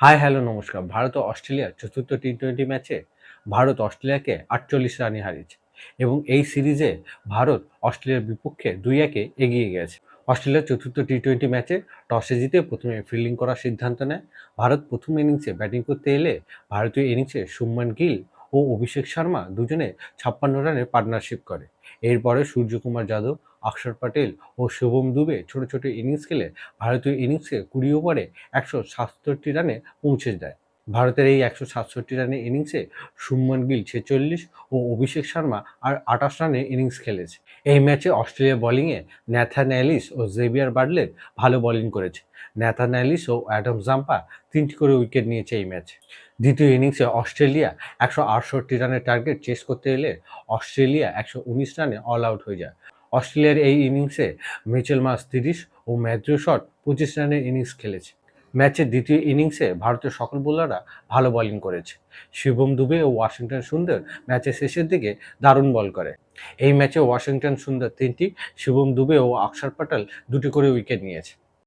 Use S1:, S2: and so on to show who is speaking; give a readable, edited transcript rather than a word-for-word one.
S1: Hi hello নমস্কার। ভারত ও অস্ট্রেলিয়ার চতুর্থ টি-20 ম্যাচে ভারত অস্ট্রেলিয়াকে ৪৮ রানে হারিয়েছে এবং এই সিরিজে ভারত অস্ট্রেলিয়ার বিপক্ষে ২-১ এগিয়ে গেছে। অস্ট্রেলিয়ার চতুর্থ টি-20 ম্যাচে টসে জিতে প্রথমে ফিল্ডিং করার সিদ্ধান্ত নেয়। ভারত প্রথম ইনিংসে ব্যাটিং করতে এলে ভারতীয় ইনিংসে শুভমান গিল ও অভিষেক শর্মা দুজনে ৫৬ রানের পার্টনারশিপ করে। এরপরে সূর্যকুমার যাদব, অক্ষর প্যাটেল ও শুভম দুবে ছোট ছোট ইনিংস খেলে ভারতীয় ইনিংসে ২০ ওভারে ১৬৭ রানে পৌঁছে যায়। ভারতের এই ১৬৭ রানের ইনিংসে শুভমান গিল ৪৬ ও অভিষেক শর্মা আর ২৮ রানের ইনিংস খেলেছে। এই ম্যাচে অস্ট্রেলিয়া বোলিংয়ে ন্যাথান এলিস ও জেভিয়ার বাটলার ভালো বোলিং করেছে। ন্যাথান এলিস ও অ্যাডাম জাম্পা ৩টি করে উইকেট নিয়েছে এই ম্যাচে। দ্বিতীয় ইনিংসে অস্ট্রেলিয়া ১৬৮ রানের টার্গেট চেস করতে এলে অস্ট্রেলিয়া ১১৯ রানে অল আউট হয়ে যায়। অস্ট্রেলিয়ার এই ইনিংসে মিচেল মার্শ ৩০ ও ম্যাথিউ শট ২৫ রানের ইনিংস খেলেছে। ম্যাচের দ্বিতীয় ইনিংসে ভারতের সকল বোলাররা ভালো বোলিং করেছে। শিবম দুবে ও ওয়াশিংটন সুন্দর ম্যাচের শেষের দিকে দারুণ বল করে। এই ম্যাচে ওয়াশিংটন সুন্দর ৩টি, শিবম দুবে ও অক্ষর প্যাটেল ২টি করে উইকেট নিয়েছে।